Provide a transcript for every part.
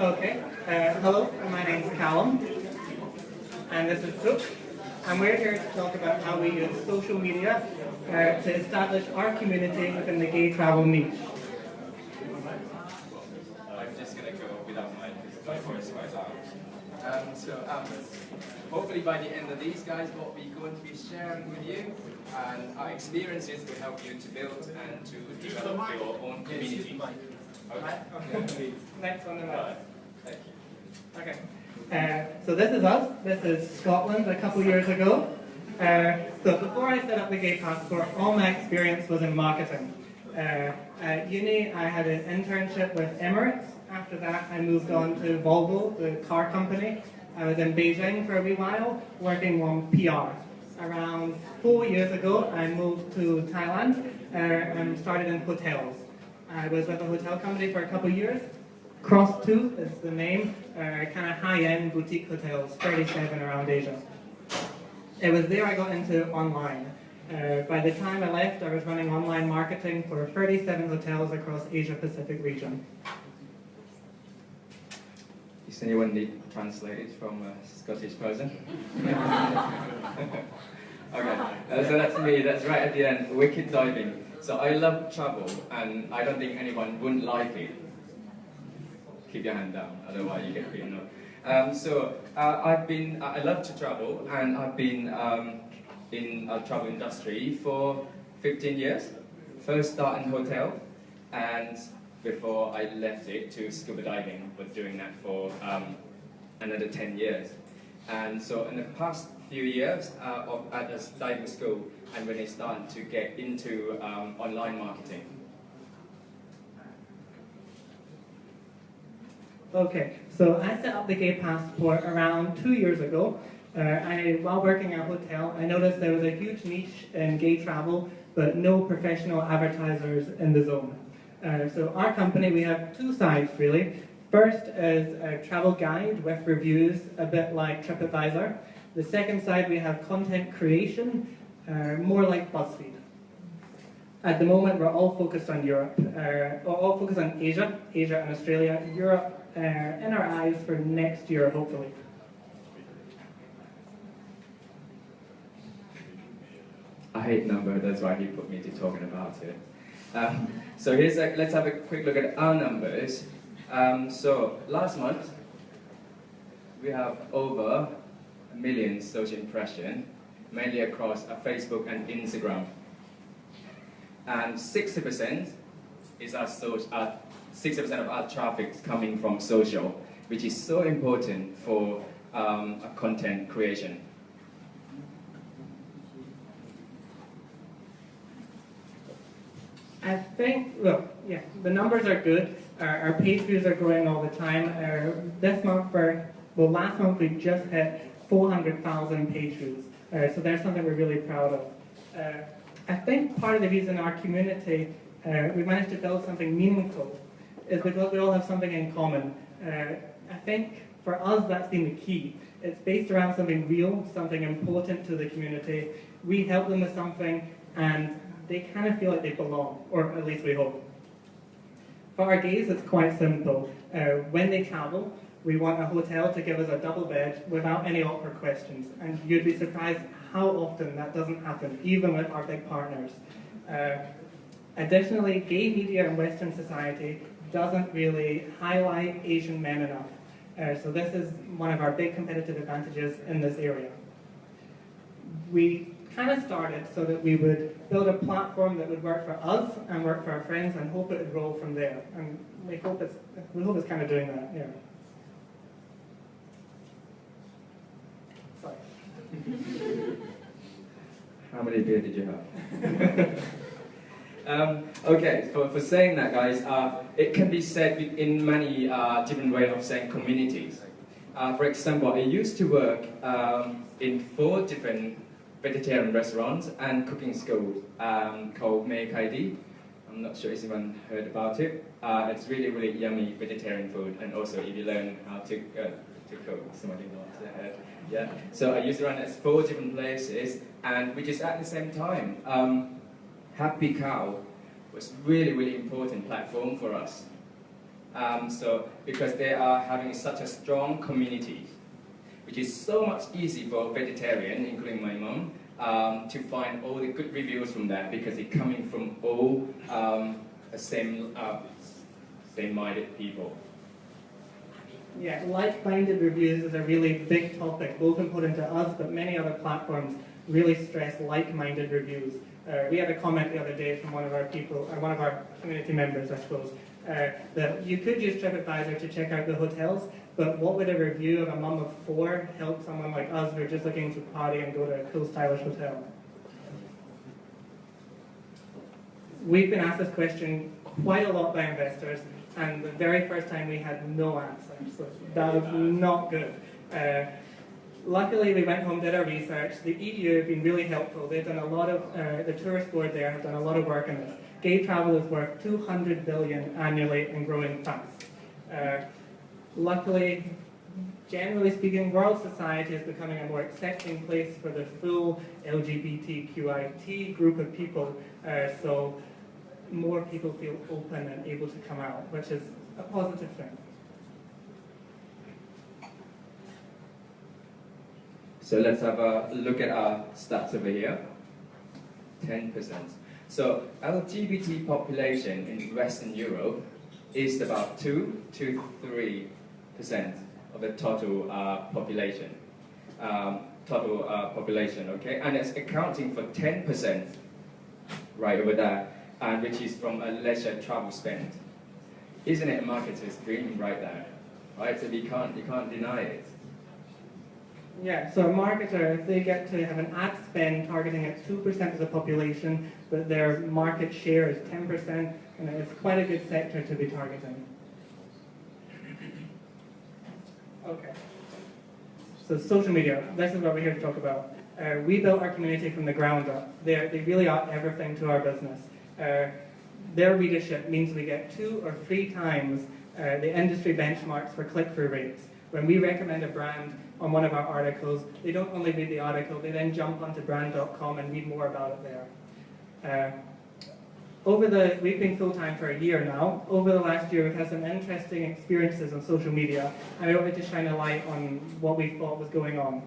Okay, hello, my name's Callum, and this is Brooke, and we're here to talk about how we use social media to establish our community within the gay travel niche. I'm just going to go without mic because my voice is quite loud. Hopefully by the end of these guys, what we're going to be sharing with you and our experiences will help you to build and to develop your own community. Okay. Next on the list. Thank you. Okay. So this is us. This is Scotland a couple years ago. So before I set up the Gay Passport, all my experience was in marketing. At uni, I had an internship with Emirates. After that, I moved on to Volvo, the car company. I was in Beijing for a wee while, working on PR. Around 4 years ago, I moved to Thailand and started in hotels. I was with a hotel company for a couple of years. Cross 2 is the name, kind of high-end boutique hotels, 37 around Asia. It was there I got into online. By the time I left, I was running online marketing for 37 hotels across Asia-Pacific region. Does anyone need translated from a Scottish person? Okay, so that's me, that's right at the end, wicked diving. So I love travel, and I don't think anyone wouldn't like it. Keep your hand down, otherwise you get beaten up. I love to travel, and I've been in the travel industry for 15 years. First start in hotel, and before I left it to scuba diving, was doing that for another 10 years. And so in the past few years at the diving school, I'm really starting to get into online marketing. Okay, so I set up the Gay Passport around 2 years ago. While working at a hotel, I noticed there was a huge niche in gay travel, but no professional advertisers in the zone. So our company, we have two sides really. First is a travel guide with reviews, a bit like TripAdvisor. The second side, we have content creation, more like BuzzFeed. At the moment, we're all focused on Europe, all focused on Asia and Australia, Europe in our eyes for next year, hopefully. I hate numbers, that's why he put me to talking about it. So let's have a quick look at our numbers. So last month, we have over 1 million social impressions, mainly across Facebook and Instagram. And 60% is 60% of our traffic is coming from social, which is so important for content creation. I think, well, yeah, the numbers are good. Our page views are growing all the time. Last month we just hit 400,000 page views. So there's something we're really proud of. I think part of the reason our community, we managed to build something meaningful is because we all have something in common. I think for us that's been the key. It's based around something real, something important to the community. We help them with something and they kind of feel like they belong, or at least we hope. For our gays, it's quite simple. When they travel, we want a hotel to give us a double bed without any awkward questions. And you'd be surprised how often that doesn't happen, even with our big partners. Additionally, gay media in Western society doesn't really highlight Asian men enough. So this is one of our big competitive advantages in this area. We kind of started so that we would build a platform that would work for us and work for our friends and hope it would roll from there. And we hope it's kind of doing that, yeah. Sorry. How many beer did you have? Okay, for saying that, guys, it can be said in many different ways of saying communities. For example, I used to work in 4 different vegetarian restaurants and cooking schools called Make ID. I'm not sure if anyone heard about it. It's really, really yummy vegetarian food, and also if you learn how to cook, somebody knows that. Yeah. So I used to run at 4 different places, and which is at the same time, Happy Cow was really, really important platform for us. So because they are having such a strong community, which is so much easy for vegetarian, including my mom, to find all the good reviews from that because it's coming from all same-minded people. Yeah, like-minded reviews is a really big topic, both important to us, but many other platforms really stress like-minded reviews. We had a comment the other day from one of our people, or one of our community members, I suppose, that you could use TripAdvisor to check out the hotels, but what would a review of a mum of 4 help someone like us who are just looking to party and go to a cool, stylish hotel? We've been asked this question quite a lot by investors, and the very first time we had no answer, so that was not good. Luckily, we went home, did our research. The EU have been really helpful. They've done a lot of, the tourist board there have done a lot of work on this. Gay travel is worth 200 billion annually and growing fast. Luckily, generally speaking, world society is becoming a more accepting place for the full LGBTQIT group of people, so more people feel open and able to come out, which is a positive thing. So let's have a look at our stats over here. 10%. So LGBT population in Western Europe is about 2 to 3% of the total population. Okay, and it's accounting for 10% right over there, and which is from a leisure travel spend. Isn't it a marketer's dream right there? Right, so you can't deny it. Yeah, so a marketer, if they get to have an ad spend targeting at 2% of the population, but their market share is 10%, and it's quite a good sector to be targeting. Okay. So social media, this is what we're here to talk about. We built our community from the ground up. They really are everything to our business. Their readership means we get 2 or 3 times the industry benchmarks for click-through rates. When we recommend a brand on one of our articles, they don't only read the article, they then jump onto brand.com and read more about it there. We've been full-time for a year now. Over the last year, we've had some interesting experiences on social media, and I wanted to shine a light on what we thought was going on.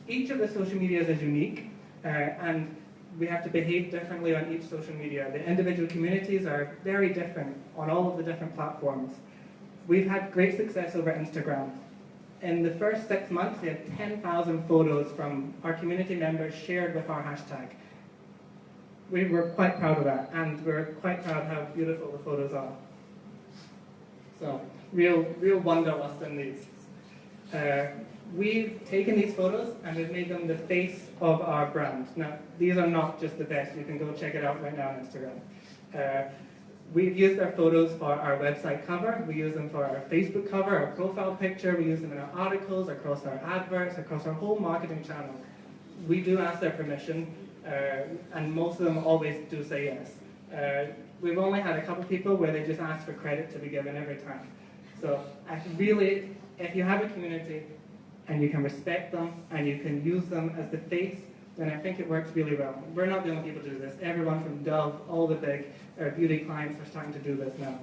Each of the social medias is unique, and we have to behave differently on each social media. The individual communities are very different on all of the different platforms. We've had great success over Instagram. In the first 6 months, we had 10,000 photos from our community members shared with our hashtag. We were quite proud of that, and we're quite proud how beautiful the photos are. So, real wanderlust in these. We've taken these photos and we've made them the face of our brand. Now, these are not just the best. You can go check it out right now on Instagram. We've used our photos for our website cover. We use them for our Facebook cover, our profile picture. We use them in our articles, across our adverts, across our whole marketing channel. We do ask their permission, and most of them always do say yes. We've only had a couple people where they just ask for credit to be given every time. So really, if you have a community and you can respect them and you can use them as the face, then I think it works really well. We're not the only people to do this. Everyone from Dove, all the big beauty clients are starting to do this now.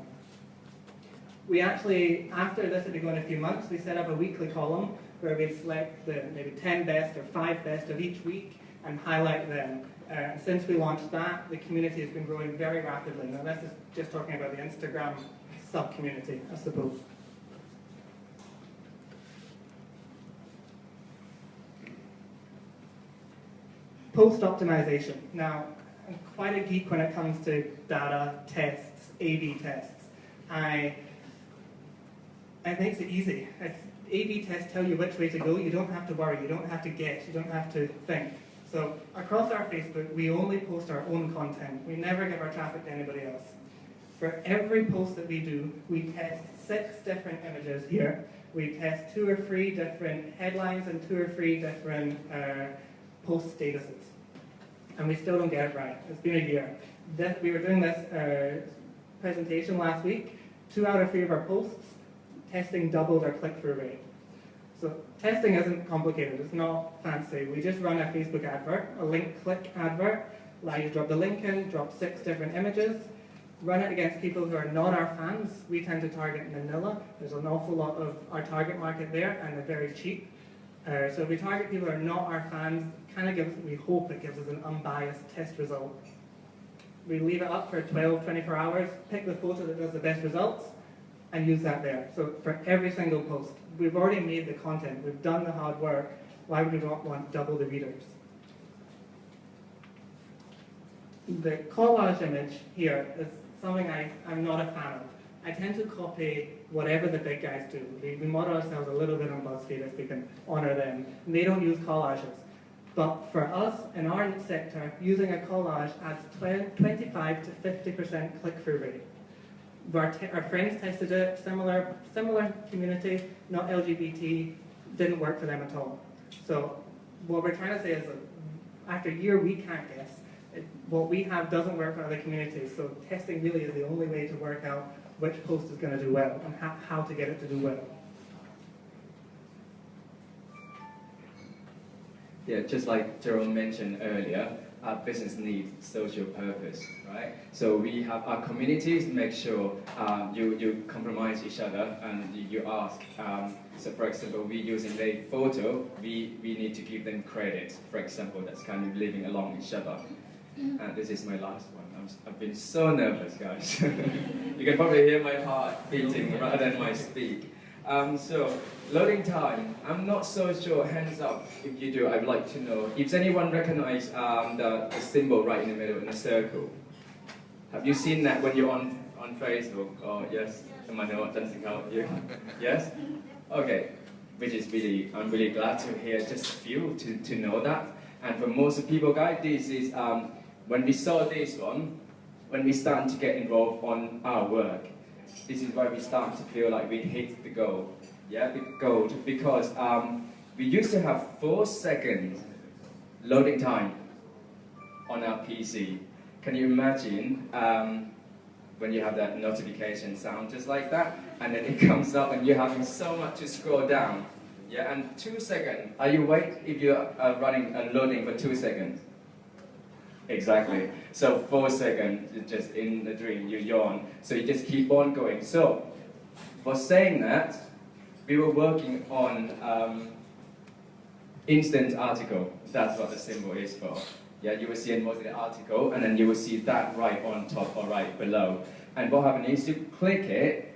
We actually, after this had been going a few months, we set up a weekly column where we'd select the maybe 10 best or 5 best of each week and highlight them. Since we launched that, the community has been growing very rapidly. Now this is just talking about the Instagram sub-community, I suppose. Post optimization. Now, I'm quite a geek when it comes to data, tests, A/B tests. It makes it easy. If A/B tests tell you which way to go, you don't have to worry, you don't have to guess, you don't have to think. So across our Facebook, we only post our own content. We never give our traffic to anybody else. For every post that we do, we test 6 different images here. We test 2 or 3 different headlines and 2 or 3 different post statuses. And we still don't get it right. It's been a year. We were doing this presentation last week. 2 out of 3 of our posts, testing doubled our click-through rate. So testing isn't complicated. It's not fancy. We just run a Facebook advert, a link click advert. Allow you to drop the link in, drop 6 different images. run it against people who are not our fans. We tend to target Manila. There's an awful lot of our target market there, and they're very cheap. So if we target people who are not our fans, we hope it gives us an unbiased test result. We leave it up for 12, 24 hours, pick the photo that does the best results, and use that there. So for every single post, we've already made the content, we've done the hard work, why would we not want double the readers? The collage image here is something I'm not a fan of. I tend to copy whatever the big guys do. We model ourselves a little bit on BuzzFeed if we can honor them. And they don't use collages. But for us, in our sector, using a collage adds 25 to 50% click-through rate. Our friends tested it, similar community, not LGBT, didn't work for them at all. So what we're trying to say is that after a year, we can't guess. What we have doesn't work for other communities, so testing really is the only way to work out which post is going to do well and how to get it to do well. Yeah, just like Jerome mentioned earlier, our business needs social purpose, right? So we have our communities make sure you compromise each other and you ask. So for example, we using a photo, we need to give them credit. For example, that's kind of living along each other. This is my last one. I've been so nervous, guys. You can probably hear my heart beating rather than my speak. So, loading time. I'm not so sure, hands up if you do, I'd like to know. If anyone recognize the symbol right in the middle, in a circle? Have you seen that when you're on Facebook? Oh, yes? Emmanuel, doesn't help you? Yes? Okay. Which is I'm really glad to hear just a few to know that. And for most people, guys, this is, when we saw this one, when we start to get involved on our work, this is why we start to feel like we hit the goal. Yeah, the goal, because we used to have 4 seconds loading time on our PC. Can you imagine when you have that notification sound just like that, and then it comes up and you're having so much to scroll down? Yeah, and 2 seconds. Are you wait if you're running and loading for 2 seconds? Exactly. So 4 seconds, you're just in the dream, you yawn. So you just keep on going. So, for saying that, we were working on instant article. That's what the symbol is for. Yeah, you will see in most of the article, and then you will see that right on top or right below. And what happens is you click it,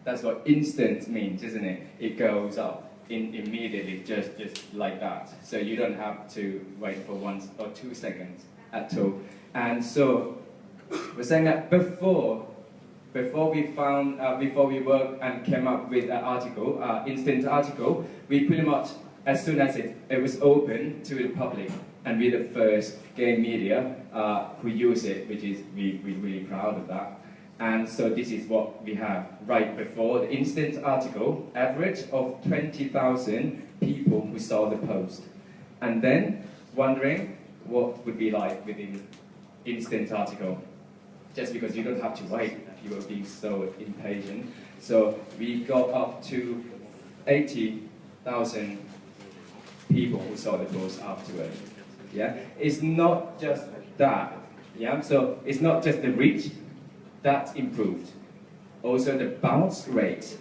that's what instant means, isn't it? It goes up immediately, just like that. So you don't have to wait for 1 or 2 seconds at all. And so we're saying that before we worked and came up with an article, instant article, we pretty much, as soon as it was open to the public, and we're the first game media who use it, which is we're really proud of that. And so this is what we have right before the instant article, average of 20,000 people who saw the post. And then wondering what would be like within instant article. Just because you don't have to wait, you are being so impatient. So we got up to 80,000 people who saw the post afterwards. Yeah, it's not just that. Yeah, so it's not just the reach. That's improved. Also the bounce rate,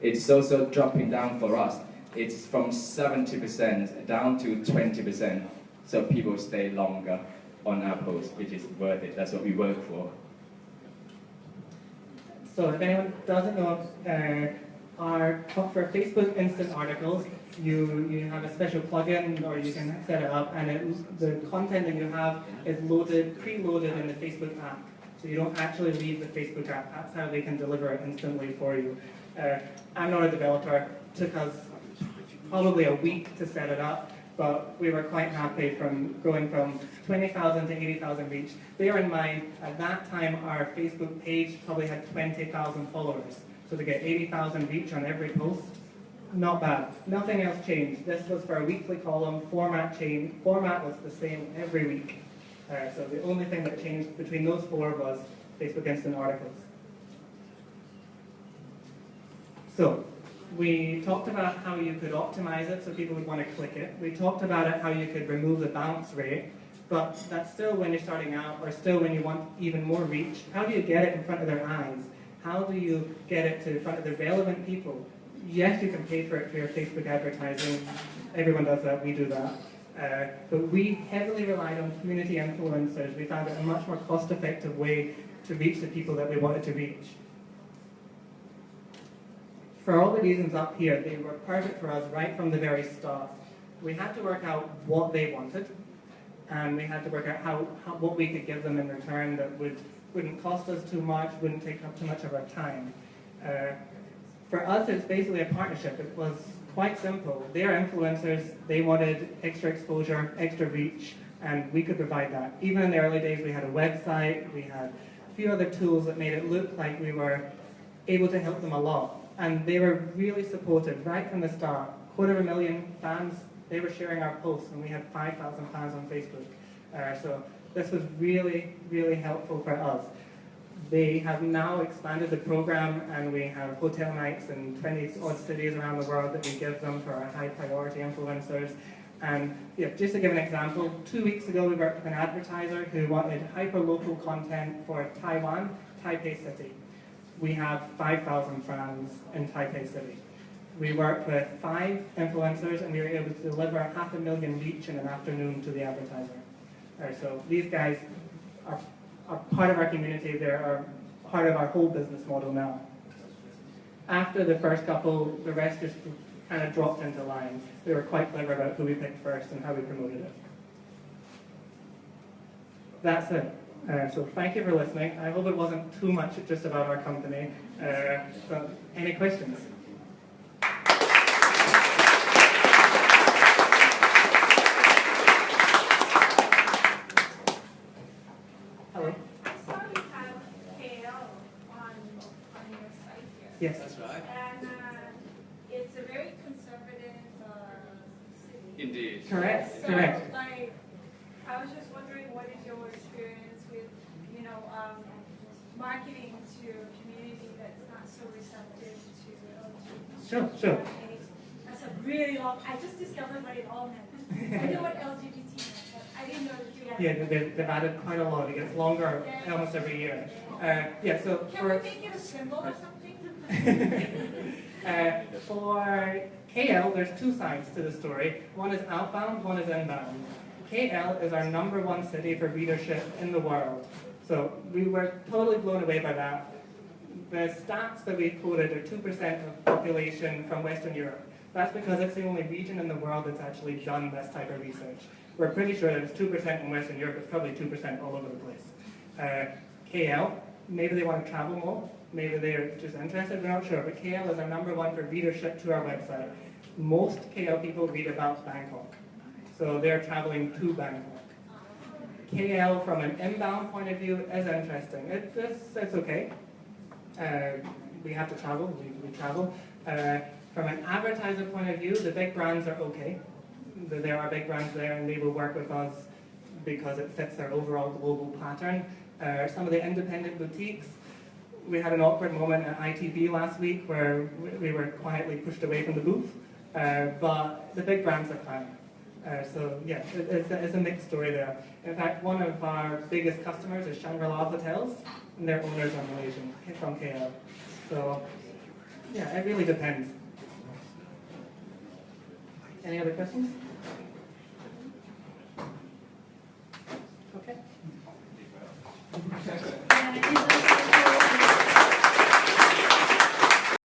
it's also dropping down for us. It's from 70% down to 20%. So people stay longer on our post, which is worth it. That's what we work for. So if anyone doesn't know, for Facebook instant articles, you have a special plugin, or you can set it up, and the content that you have is preloaded in the Facebook app. So you don't actually leave the Facebook app. That's how they can deliver it instantly for you. I'm not a developer. It took us probably a week to set it up, but we were quite happy from going from 20,000 to 80,000 reach. Bear in mind, at that time, our Facebook page probably had 20,000 followers. So to get 80,000 reach on every post, not bad. Nothing else changed. This was for a weekly column, format changed. Format was the same every week. So the only thing that changed between those 4 was Facebook Instant Articles. So we talked about how you could optimize it so people would want to click it. We talked about how you could remove the bounce rate. But that's still when you're starting out, or still when you want even more reach. How do you get it in front of their eyes? How do you get it to in front of the relevant people? Yes, you can pay for it for your Facebook advertising. Everyone does that, we do that. But we heavily relied on community influencers. We found it a much more cost-effective way to reach the people that we wanted to reach. For all the reasons up here, they were perfect for us right from the very start. We had to work out what they wanted, and we had to work out what we could give them in return that wouldn't cost us too much, wouldn't take up too much of our time. For us, it's basically a partnership. It was quite simple. They're influencers, they wanted extra exposure, extra reach, and we could provide that. Even in the early days, we had a website, we had a few other tools that made it look like we were able to help them a lot. And they were really supportive right from the start. 250,000 fans, they were sharing our posts, and we had 5,000 fans on Facebook. So this was really, really helpful for us. They have now expanded the program, and we have hotel nights in 20 odd cities around the world that we give them for our high priority influencers. And yeah, just to give an example, 2 weeks ago we worked with an advertiser who wanted hyper-local content for Taiwan, Taipei City. We have 5,000 fans in Taipei City. We worked with 5 influencers, and we were able to deliver 500,000 reach in an afternoon to the advertiser. So these guys are part of our community. They are part of our whole business model now. After the first couple, the rest just kind of dropped into line. We were quite clever about who we picked first and how we promoted it. That's it. So thank you for listening. I hope it wasn't too much just about our company. So any questions? Hello? I saw you have KL on your site here. Yes. That's right. And it's a very conservative city. Indeed. Correct. So, Correct. like, I was just wondering, what is your experience with, marketing to a community that's not so receptive to LGBT? Sure. That's a really long. I just discovered what it all meant. I knew what LGBT meant, but I didn't know that you had. Yeah, they've added quite a lot. It gets longer almost every year. So Can we make it a symbol or something? for KL, there's 2 sides to the story. One is outbound, one is inbound. KL is our #1 city for readership in the world. So we were totally blown away by that. The stats that we quoted are 2% of population from Western Europe. That's because it's the only region in the world that's actually done this type of research. We're pretty sure that it's 2% in Western Europe, it's probably 2% all over the place. KL, maybe they want to travel more, maybe they're just interested, we're not sure, but KL is our #1 for readership to our website. Most KL people read about Bangkok, so they're traveling to Bangkok. KL from an inbound point of view is interesting. It's okay. We have to travel, we travel. From an advertiser point of view, the big brands are okay. There are big brands there, and they will work with us because it fits their overall global pattern. Some of the independent boutiques, we had an awkward moment at ITV last week where we were quietly pushed away from the booth, but the big brands are fine. So yeah, it's a mixed story there. In fact, one of our biggest customers is Shangri-La Hotels, and their owners are Malaysian, from KL. So yeah, it really depends. Any other questions? Okay. Yeah,